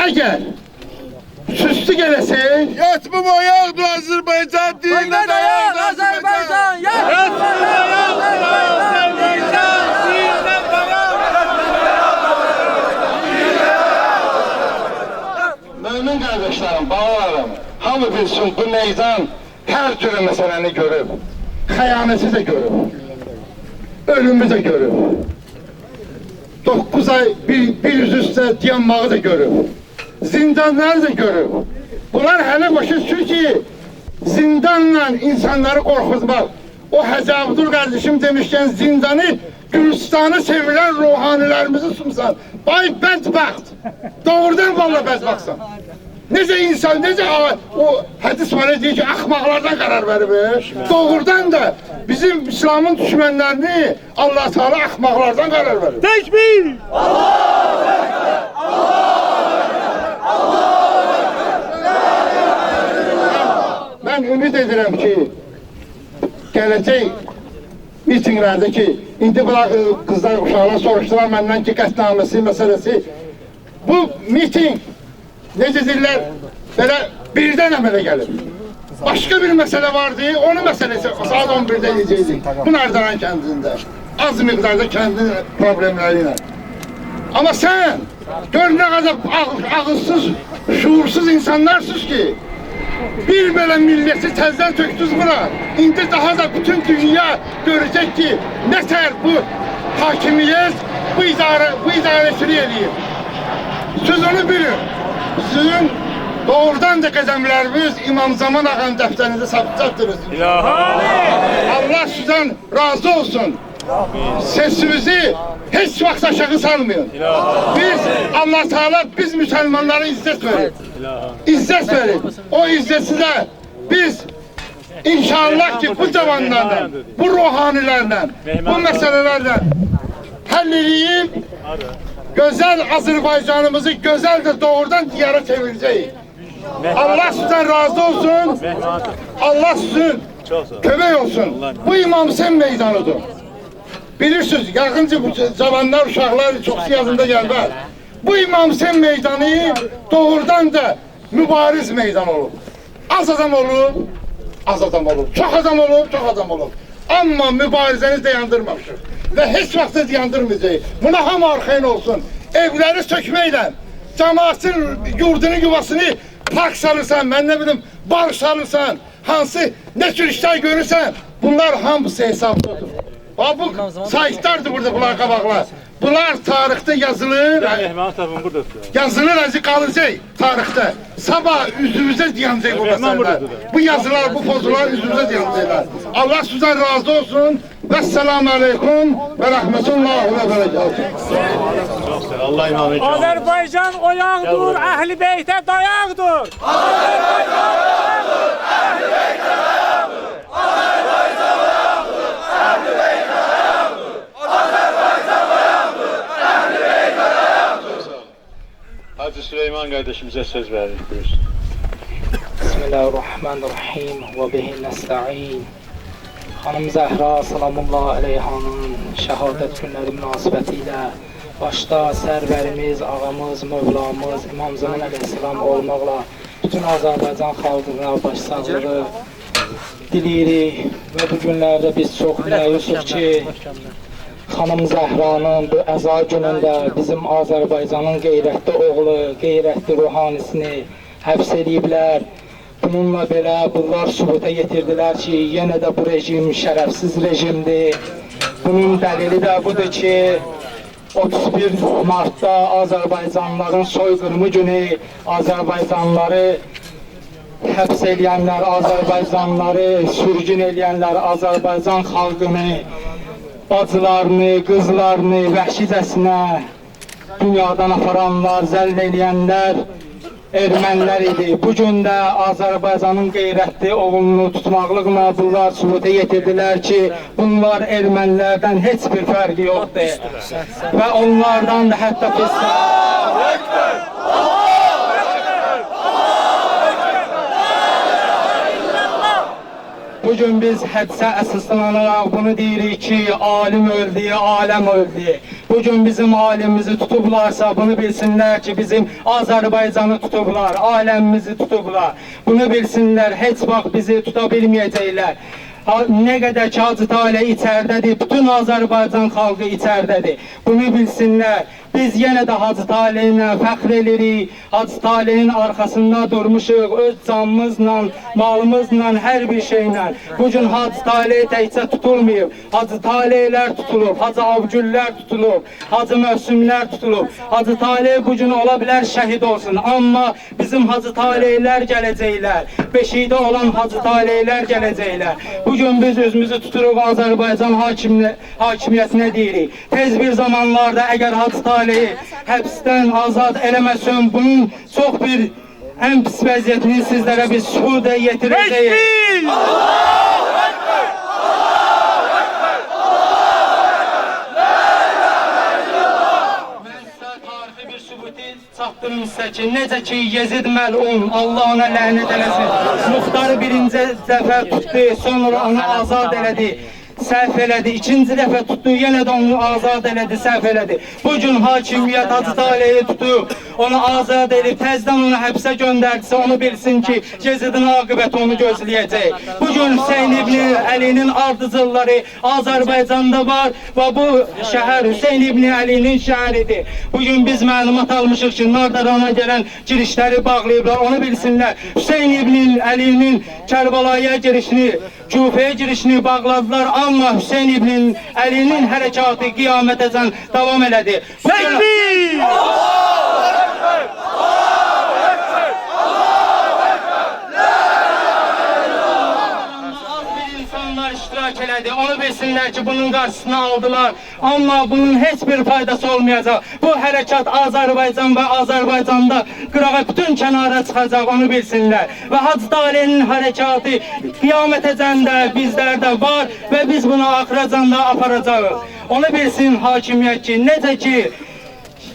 Əgər süslü gələsik, Yatmım ayaqdır Azərbaycan dilinə Dayan Azərbaycan! Yatmım ayaqdır Azərbaycan! dilinə Mömin qardaşlarım, balalarım, hamı bilsin bu meydan hər türlü məsələni görüb, xəyanəti də görüb, ölümü də görüb, 9 ay bir yüz üstə dayanmağı da görüb, zindanları da görüb. Bunlar hələ başa düşür ki, zindanla insanları qorxutmaq. O Hacı Abdul qardaşım demişkən zindanı Gürcistanı sevilen ruhanilerimizi sunsan. Bay bədbəxt. Doğrudan vallahi bədbəxtsan. Necə insan, necə o hədis var deyir ki, axmaqlardan qərar verir. Doğrudan da bizim İslamın düşmənlərini Allah Teala axmaqlardan qərar verir. Tekbir! Ben ümid edirəm ki, gələcək mitinglərdə ki, indi qızlar, uşaqlar soruşdular məndən ki, qətnaməsi məsələsi. Bu miting, necə deyirlər, belə birdən əmələ gəlir. Başqa bir məsələ vardı, onun məsələsi saat 11'də yiyəcəkdik. Bu Nardaran kəndində, az miqdarda kəndin problemləri ilə. Amma sən, gör nə qədər ağılsız, şuursuz insanlarsınız ki, bir belə milleti təzdən töktünüz buna. İndi daha da bütün dünya görecek ki, nətər bu hakimiyyət bu idarəçilik eləyir. Siz onu bilin. Sizin doğrudan da qədəmlərimiz İmam Zaman ağanın dəftərinizə sabitləşdirir. Allah sizdən razı olsun. Sesimizi hiç vaxt aşağı salmayın. Biz, Allah Teala biz Müslümanlara izzet verir. İzzet verir. O izzeti de biz inşallah ki bu cavanlarla, bu ruhanilerle, bu meselelerle həll güzel Azerbaycanımızı güzel de doğrudan diyara çevireceğiz. Allah sizden razı olsun. Allah sizin kömək olsun. Bu İmam Hüseyin meydanıdır. Bilirsiniz, yakınca bu cavanlar, uşaqlar çok siyasında gelmez. Bu İmam Hüseyin meydanı doğrudan da mübariz meydan olur. Az adam olur, az adam olur. Çok adam olur, çok adam olur. Ama mübarizəni dayandırmamışıq. Ve hiç vaxt dayandırmayacaq. Buna hamı arxayın olsun. Evləri sökməklə, cemaatın yurdunu, yuvasını park salırsan, ben ne bileyim, bar salırsan, hansı ne tür işler görürsen, bunlar hamısı hesaplıdır. Bu saytlardır burada bunlar qabaqlar. Bunlar tarixdə yazılır. Yazılır, azı qalacaq tarixdə. Sabah üzümüzə diyanacaq bu məsələlər. Bu yazılar, bu pozular üzümüzə diyanacaqlar. Allah sizdən razı olsun. Vəssalamu aleykum və rəhmətullahi və bərəkatuhu. Allah iman etsin. Azərbaycan oyaqdır, Əhl-i Beytə dayaqdır. Azərbaycan oyaqdır, Əhl-i Beytə dayaqdır. Azərbaycan oyaqdır, Əhl-i Beytə dayaqdır. Azərbaycan oyaqdır, Əhl-i Beytə dayaqdır. Hacı Süleyman qardaşımıza söz verin. Buyursun. Bismillahirrahmanirrahim ve bihi nesta'in. Hanım Zəhra salamullah aleyhanın şəhadət günləri münasibətilə başda sərvərimiz, ağamız, mövlamız, İmam Zaman aleyhisselam olmaqla bütün Azərbaycan xalqına başsağlığı diliyirik və bu günlərdə biz çox məyusuz ki, Xanım Zəhranın bu əza günündə bizim Azərbaycanın qeyrətli oğlu, qeyrətli ruhanisini həbs ediblər. Bununla belə bunlar sübuta getirdilər ki, yenə də bu rejim şərəfsiz rejimdir. Bunun dəlili də budur ki, 31 Martda Azərbaycanlıların soyqırımı günü Azərbaycanlıları həbs eləyənlər, Azərbaycanlıları sürgün eləyənlər, Azərbaycan xalqını, bacılarını, qızlarını vəhşicəsinə dünyadan aparanlar, zəll eləyənlər ermənilər idi. Bugün də Azərbaycanın qeyrətli oğlunu tutmaqlıqla bunlar sübuta yetirdilər ki, bunlar ermənilərdən heç bir fərqi yoxdur. Və onlardan da hətta pis... Bugün biz hədisə əsaslanaraq bunu deyirik ki, alim öldü, aləm öldü. bugün bizim ailemizi tutublarsa bunu bilsinler ki bizim Azərbaycanı tutublar, aləmimizi tutublar. Bunu bilsinler, heç vaxt bizi tutabilməyəcəklər. Ne kadar ki Hacı Taleh içərdədir, bütün Azərbaycan xalqı içərdədir. Bunu bilsinlər. Biz yenə də Hacı Taleh'lə fəxr edirik. Hacı Taleh'in arkasında durmuşuq, öz canımızla, malımızla, hər bir şeylə. Bugün Hacı Taleh təkcə tutulmayıb. Hacı Taleh'lər tutulub, Hacı Avgüllər tutulub, Hacı Mövsümlər tutulub. Hacı Taleh bugün ola bilər şəhid olsun. Amma bizim Hacı Taleh'lər gələcəklər. Beşikdə olan Hacı Taleh'lər gələcəklər. Bugün biz özümüzü tuturuq Azərbaycan hakimiyyətinə deyirik. Tez bir zamanlarda əgər Hacı Taleh'i həbsdən azad eləməsin, bunun çox bir ən pis vəziyyətini sizlərə biz şuhudə yetirəcəyik. Tekbir! Allahu Ekber! Allahu Ekber! Allahu Ekber! La ilahe illallah! Mən sizə tarifi bir sübuti çatdırım sizə ki, necə ki Yezid məlun, Allah ona lənət eləsin. Muxtarı birinci dəfə tutdu, sonra onu azad elədi. Səhv elədi, ikinci dəfə tutdu, yenə də onu azad elədi, səhv elədi. Bugün hakimiyyət Hacı Taleh'i tutub, onu azad edib, təzdən onu həbsə göndərdisə, onu bilsin ki, Yezidin aqibəti onu gözləyəcək. Bugün Hüseyin İbni Əlinin ardıcılları Azərbaycanda var və bu şəhər Hüseyin İbni Əlinin şəhəridir. Bugün biz məlumat almışıq ki, Nardarana gələn girişləri bağlayıblar, onu bilsinlər. Hüseyin İbni Əlinin Kərbalaya girişini, Küfəyə girişini bağladılar, amma Hüseyin İbni Əlinin hərəkatı qiyamətəcən davam elədi. Tekbir! Allahu Ekber! Allahu Ekber! Allahu Ekber! La ilahe illallah! Az bir insanlar iştirak elədi, onu bilsinlər ki, bunun qarşısını aldılar. Amma bunun heç bir faydası olmayacaq. Bu hərəkat Azərbaycan və Azərbaycanda qırağa bütün kənara çıxacaq, onu bilsinlər. Və Hacı Taleh'in hərəkatı qiyamətəcən də bizlərdə var və biz bunu axıracanda aparacağıq. Onu bilsin hakimiyyət ki, necə ki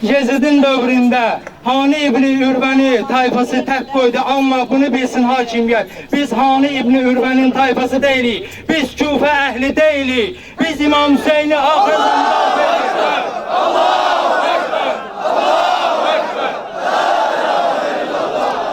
Yezidin dövründə Hani İbni Ürvəni tayfası tək qoydu, amma bunu bilsin hakimiyyət. Biz Hani İbni Ürvənin tayfası deyilik, biz Küfə əhli deyilik, biz İmam Hüseyni axır zamanda edirik. Allahu Ekber! Allahu Ekber!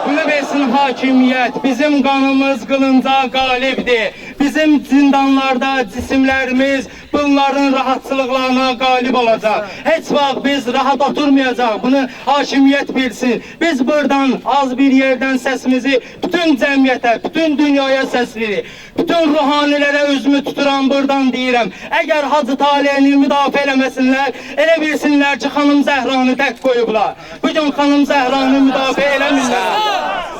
Bunu bilsin hakimiyyət, bizim qanımız qılınca qalibdir. Bizim zindanlarda cisimlərimiz bunların rahatçılıqlarına qalib olacaq. Heç vaxt biz rahat oturmayacaq, bunu hakimiyyət bilsin. Biz buradan az bir yerdən səsimizi bütün cəmiyyətə, bütün dünyaya səsləyirik. Bütün ruhanilərə özümü tuturam, buradan deyirəm. Əgər Hacı Taleh'ini müdafiə eləməsinlər, elə bilsinlər ki, xanım Zəhranı tək qoyublar. Bugün xanım Zəhranı müdafiə eləmirlər.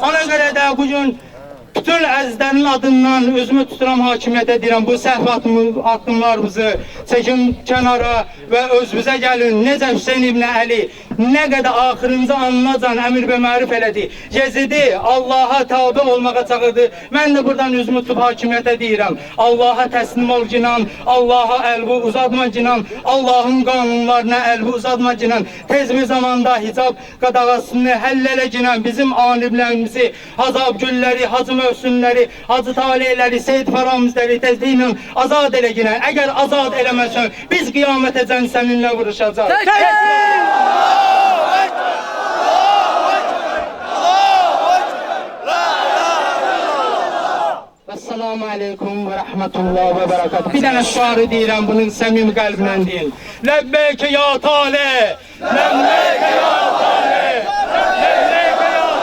Ona görə də bugün bütün əzizlərin adından özümü tuturam hakimiyyətə deyirəm, bu səhv addımlarımızı çəkin kənara və özümüzə gəlin. Necə Hüseyin İbni Əli nə qədər axırıncı anınacan əmr və məruf elədi. Yezidi Allaha tabi olmağa çağırdı. Mən də buradan özümü tutub hakimiyyətə deyirəm. Allaha təslim ol cinan, Allaha əlvi uzatma cinan, Allahın qanunlarına əlvi uzatma cinan. Tez bir zamanda hicab qadağasını həll elə cinan, bizim alimlərimizi, Hacı Abgülləri, Hacı Mövsümləri, Hacı Taleh'ləri, Seyid Faramizləri tezliklə azad elə ginən. Əgər azad eləməsən, biz qiyamətəcən səninlə vuruşacaq. Esselamu aleyküm ve rahmetullah ve berekatuhu. Bir dənə şuarı deyirəm, bunun səmimi qəlblə deyin. Ləbbeyke ya Taleh, ləbbeyke ya Taleh, ləbbeyke ya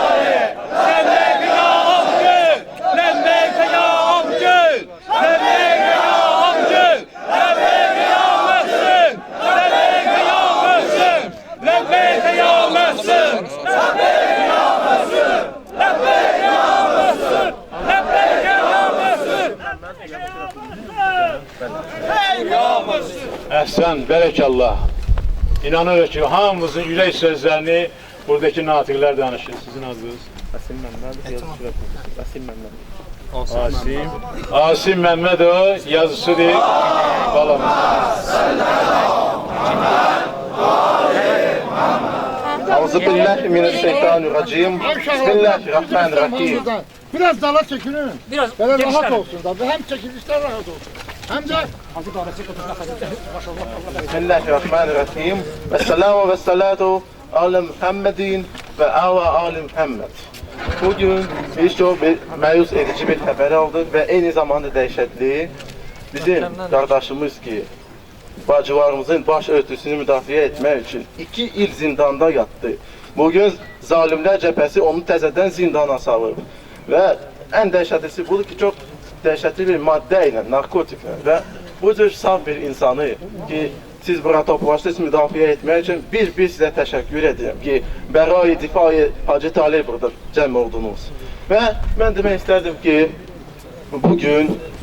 Taleh, ləbbeyke ya Abgül, ləbbeyke ya Abgül, ləbbeyke ya Abgül, ləbbeyke ya Məhsün, ləbbeyke ya Məhsün, ləbbeyke ya Məhsün, ləbbeyke ya Məhsün, ləbbeyke ya Məhsün, ləbbeyke ya Əhsən, bərəkallah. İnanırıq ki, hamımızın ürək sözlərini buradakı natiqlər danışır. Sizin adınız? Asim Məmmədov yazısıdır. Euzubillahimineşşeytanirracim. Bismillahirrahmanirrahim. Biraz dala çekinin. Biraz Böyle genişler. rahat olsun da. Hem çekilişler rahat olsun. Bismillahirrahmanirrahim. Vesselamu vessalatu ala Muhammedin ve ala Muhammed. Bugün biz çok məyus edici bir haber aldık ve aynı zamanda dəhşətli bizim kardeşimiz ki bacılarımızın baş örtüsünü müdafiə etmək için 2 il zindanda yattı. Bugün zalimler cephesi onu təzədən zindana salıb ve en dəhşətlisi budur ki çok dəhşətli bir madde ile, narkotikle ve bu cür saf bir insanı ki siz bura toplaşdınız müdafiə etmək için bir sizə təşəkkür edirəm ki Bəra-i Difai Hacı Talib burada cəm oldunuz. Və mən demək istərdim ki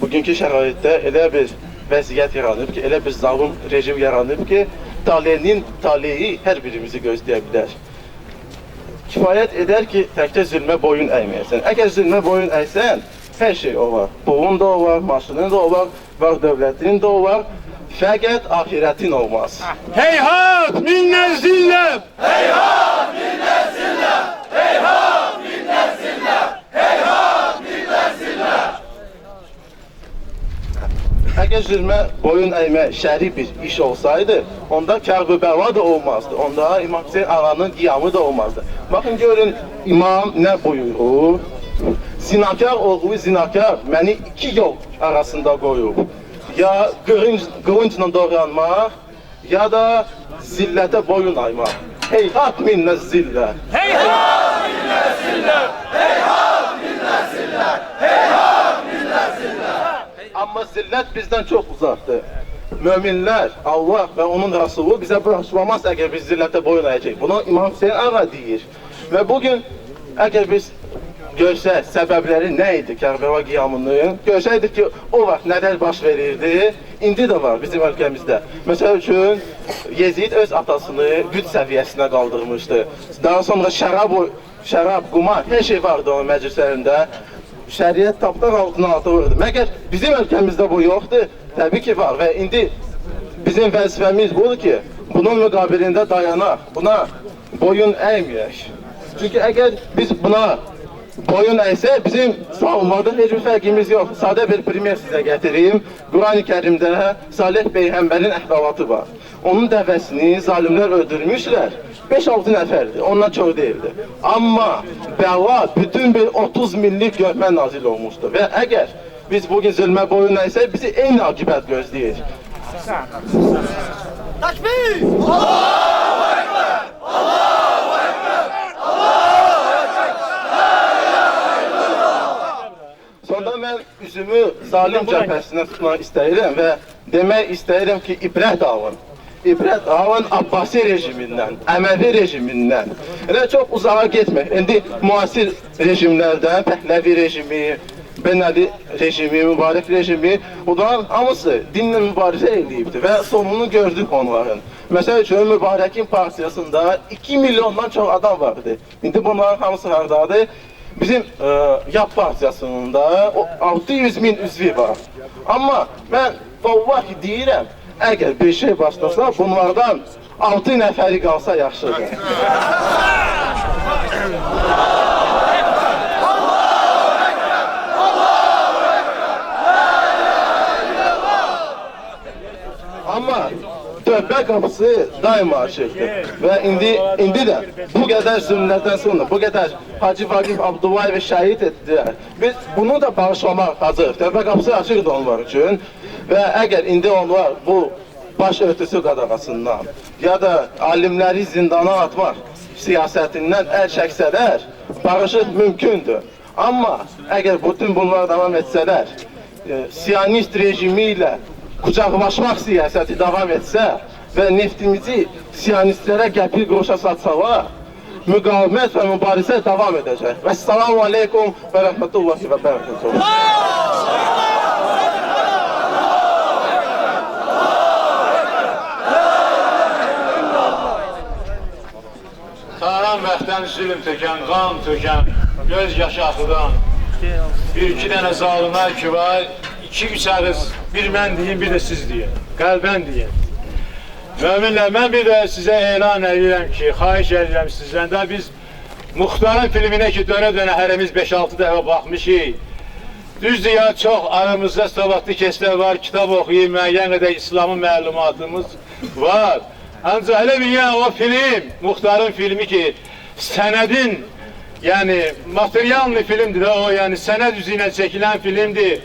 bugünkü şəraitdə elə bir vəziyyət yaranıb ki, elə bir zalim rejim yaranıb ki talihinin talihi hər birimizi gözləyə bilər. Kifayət edər ki təkcə zülmə boyun əyməyəsən. Əgər zülmə boyun əysən hər şey o var. Pulun da o var, maşının da o var, dövlətin de o var. Fəqət ahiretin olmaz. Heyhat minnet zillem! Heyhat minnet zillem! Heyhat minnet zillem! Heyhat minnet zillem! Əgər zülmə boyun əymək şəri bir iş olsaydı, onda Kərb-ı Bəva da olmazdı. Onda İmam Hüseyin Ağanın qiyamı da olmazdı. Bakın görün İmam nə buyurur? Zinakar oğlu zinakar məni 2 yol arasında qoyub. Ya qılınçla doğranmaq, ya da zillətə boyun aymaq. Heyhat minnə zillə. Heyhat minnet zillem! Heyhat minnet zillem! Heyhat minnet zillem! Amma zillət bizdən çox uzaqdır. Möminlər, Allah və onun Rasulü bizə bıraşmamaz əgər biz zillətə boyun əyəcək. Bunu İmam Hüseyin Ağa deyir. Və bugün əgər biz görsək səbəbləri nə idi Kərbəla qiyamının, görsəydik ki o vaxt nələr baş verirdi, indi də var bizim ölkəmizdə. Məsəl üçün Yezid öz atasını güc səviyyəsinə qaldırmışdı. Daha sonra şərab, qumar, hər şey vardı onun məclislərində. Şəriət tapdan altına atılırdı. Məgər bizim ölkəmizdə bu yoxdur? Təbii ki var və indi bizim vəzifəmiz budur ki, bunun müqabilində dayanaq, buna boyun əyməyək. Çünki əgər biz buna boyun əysə bizim savunmada heç bir fərqimiz yox. Sadə bir primer sizə gətireyim. Quran-ı Kərimdə Salih Peyğəmbərin əhvalatı var. Onun dəvəsini zalimlər öldürmüşlər. 5-6 nəfərdir, ondan çox deyildi. Amma bəla bütün bir 30 minlik görmə nazil olmuşdu. Və əgər biz bugün zülmə boyun əysək, bizi eyni akibət gözləyir. Takbir! Allahu Ekber! Allahu Ekber! Allahu Ekber! La ilahe illallah! Sonda mən üzümü zalim cəbhəsinə tutmaq istəyirəm və demək istəyirəm ki, ibrət alın. İbrət alın Abbasi rejimindən, Əməvi rejimindən. Elə çox uzağa getmək. İndi müasir rejimlərdən, Pəhləvi rejimi, Ben Ali rejimi, Mübarək rejimi, onların hamısı dinlə mübarizə edibdir və sonunu gördük onların. Məsəl üçün Mübarəkin partiyasında 2 milyondan çox adam vardı. İndi bunların hamısı hardadır? Bizim YAP partiyasının da 600 min üzvü var. Amma mən vallahi deyirəm, əgər bir şey başlasa, bunlardan 6 nəfəri qalsa yaxşıdır. Amma tövbə qapısı daima açıqdır və indi də bu qədər zülmlərdən sonra, bu qədər Hacı Vaqif Abdullayevi şəhid etdilər. Biz bunu da bağışlamaq hazır. Tövbə qapısı açıqdır onlar üçün və əgər indi onlar bu baş örtüsü qadağasından ya da alimləri zindana atmaq siyasətindən əl çəksələr, barışıq mümkündür. Amma əgər bütün bunlar davam etsələr, Siyonist rejimi ilə kucaqlaşmaq siyasəti davam etsə və neftimizi Siyonistlərə qəpik qoşa satsalar, müqavimət və mübarizə davam edəcək. Vəssalamu aleykum və rəhmətullahi və bərəkətuhu. Taran bəxtdən zülüm tökən, qan tökən, göz yaşı axıdan bir-iki dənə zalimlər ki var, 2-3 ağız, bir mən deyim, bir də siz deyin, qəlbən deyin. Möminlər, mən bir də sizə elan edirəm ki, xahiş edirəm sizdən də biz Muxtarın filminə ki, dönə-dönə hərəmiz 5-6 dəfə baxmışıq. Düzdür ya, çox aramızda savadlı kəslər var, kitab oxuyub, müəyyən qədər İslamın məlumatımız var. Ancaq elə bir ya o film, Muxtarın filmi ki, sənədin, yəni materiallı filmdir də o, yəni sənəd üzü ilə çəkilən filmdir.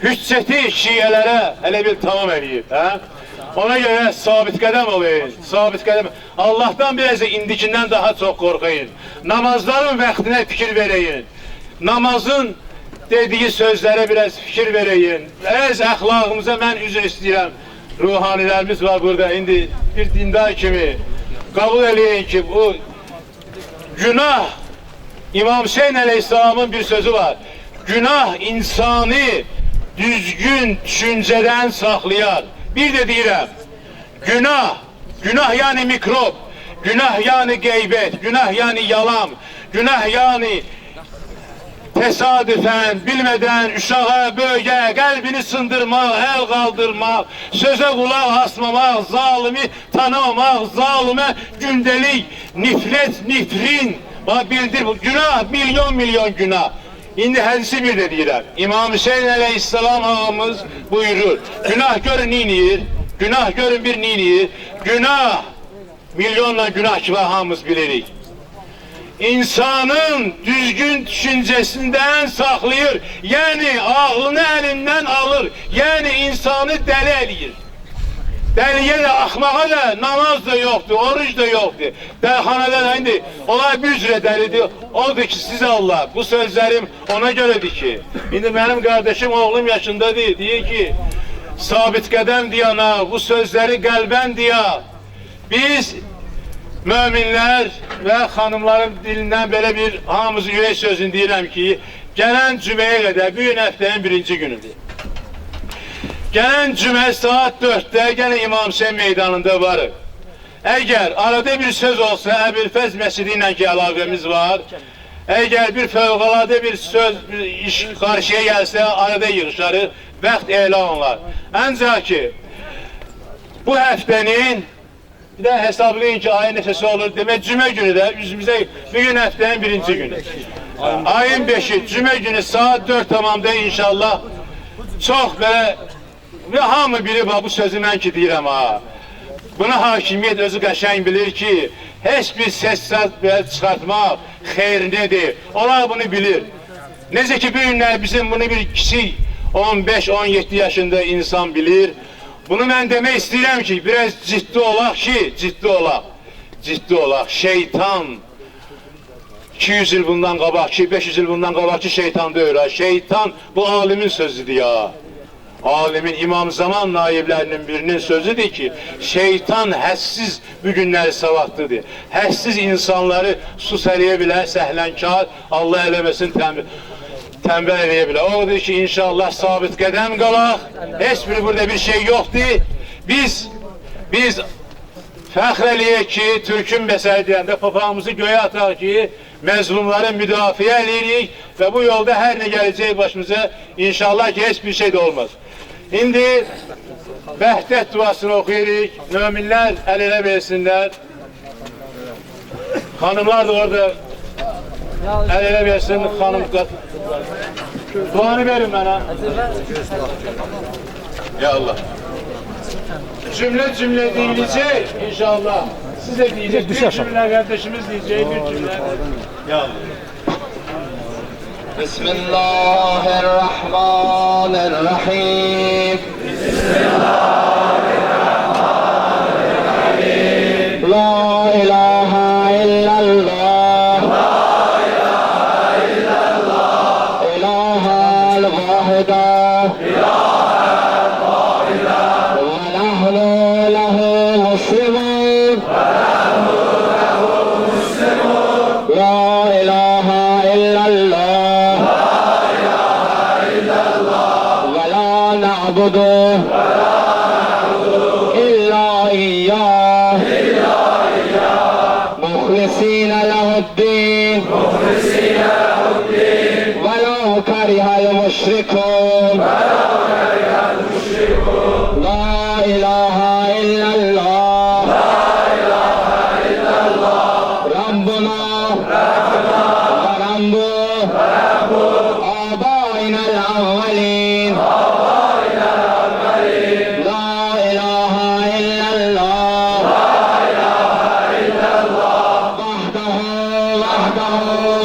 Hüccəti şiələrə elə bir tamam eləyib, hə? Ona görə sabit qədəm olun, sabit qədəm. Allah'tan biraz indikindən daha çox qorxayın. Namazların vaxtına fikir verəyin. Namazın dediği sözlere biraz fikir vereyim. Ez əxlaqımıza mən üzr istəyirəm. Ruhanilərimiz var burada. İndi bir dindar kimi kabul eləyin ki bu günah, İmam Hüseyin Aleyhisselam'ın bir sözü var. Günah insanı düzgün düşünceden saklayar. Bir de deyirəm, günah yani mikrop, günah yani geybet, günah yani yalan, günah yani tesadüfen, bilmeden uşağa, böyüye, kalbini sındırmak, el kaldırmak, söze kulak asmamak, zalimi tanımamak, zalime gündelik, nifret, nifrin, bak bildir bu günah, milyon günah. İndi hadisi bir de deyirəm. İmam Hüseyin Aleyhisselam ağamız buyurur. Günah görün neyiniyir, günah görün bir neyiniyir, günah, milyonla günah ki hamımız bilirik. İnsanın düzgün düşüncesinden saklayır. Yani aklını elinden alır. Yani insanı deli eləyir. Deliye de, ahmağa da namaz da yoktu, oruç da yoktu. Dəlxanada da indi onlar bir üzrə dəlidir. Odur ki size Allah, bu sözlerim ona göredir ki. İndi benim kardeşim oğlum yaşındadır. Deyir ki sabit qədəm diyana, bu sözleri kalben diya. Biz müminler ve hanımların dilinden böyle bir hamımızın yüreği sözünü deyirəm ki, gələn cümeye kadar, bugün həftənin birinci günüdür. Gələn cümə saat 4'te gene İmam Hüseyin meydanında varıq. Eğer arada bir söz olsa, Əbülfəz Məscidi ilə ki əlaqəmiz var, eğer bir fövqəladə bir söz, bir iş karşıya gelse arada yığışarıq, vaxt elan olar. Ancaq ki, bu həftənin bir de hesaplayın ki ayın neçəsi olur. Demek cümə günü de yüzümüze bugün həftənin birinci günü. Ayın 5'i cümə günü saat 4 tamamda inşallah çok böyle ve hamı biri bu sözü mən ki deyirəm ha. Buna hakimiyyət özü qəşəng bilir ki heç bir ses çıxartmaq xeyr nedir. Onlar bunu bilir. Necə ki bu günlər bizim bunu bir kişi 15-17 yaşında insan bilir. Bunu mən demək istəyirəm ki, biraz ciddi olaq ki, ciddi olaq. Şeytan 200 il bundan qabaq ki, 500 il bundan qabaq ki, şeytan deyir ha. Şeytan bu alimin sözüdür ya. Alimin İmam Zaman naiblərinin birinin sözüdür ki, şeytan həssiz bu günləri savadlıdır. Həssiz insanları sus eləyə bilər, səhlənkar, Allah eləməsin tembel eləyə bilər. Odur ki, inşallah sabit qədəm qalaq. Heç bir burada bir şey yoxdur. Biz fəxr eləyək ki, Türkün məsələ deyəndə papağımızı göyə ataq ki, məzlumları müdafiə eləyirik və bu yolda hər nə gələcək başımıza inşallah ki, heç bir şey də olmaz. İndi vəhdət duasını oxuyuruq. Möminlər əl-elə versinlər. Hanımlar da orada əl-elə versin. Hanım duanı verin bana. Ya Allah. Cümle deyilecek inşallah. Size diyecek bir cümle, kardeşimiz diyecek bir cümle. Ya Allah. Bismillahirrahmanirrahim. Bismillahirrahmanirrahim. La ilahe illallah. La ilahe illallah. İlahel vahida. İlahel vahida. Ve nahnu lehu muslimun. Ve nahnu lehu muslimun. La ilahe illallah. نعبده إلا إياه مخلصين له الدين ولو كره المشركون لا إله إلا الله ربنا ورب آبائنا الأولين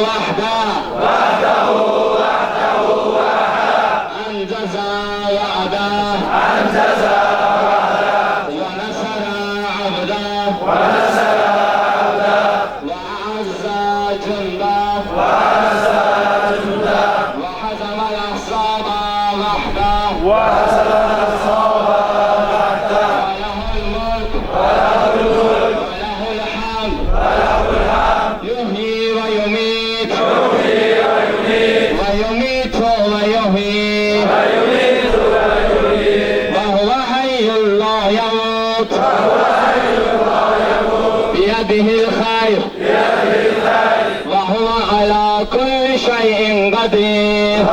وحده أنجز وعده ونصر عبده وأعز جنده وحزم الأحزاب وحده وله الملك وله الحمد يحيي ويميت ويميت ويحيي وهو حي لا يموت بيده الخير وهو على كل شيء قدير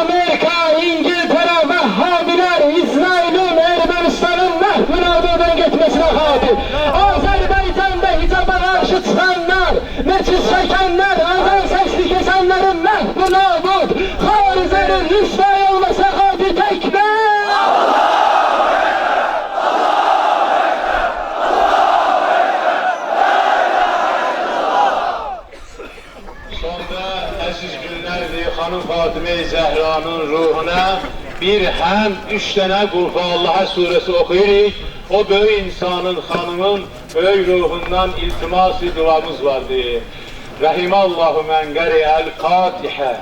Amerika, İngiltere, Vehhabiler, İsrail'in, Ermenistan'ın mehvinadan gitmesine kadir. Azerbaycan'da hicaba karşı çıkanlar, meçhul çekenler, azan sesli kesenlerin mehvunabud, harizlerin rüsvay olmasa kadir tekbir. Sonda əziz günlərdir xanım Fatimə-i Zəhranın ruhuna bir həm 3 dənə Qur'an Allah'a suresi okuyuruq. O böyük insanın, xanımın böyük ruhundan iltimas-ı duamız vardı. Rahimallahu mən qəri'əl-Fatihə.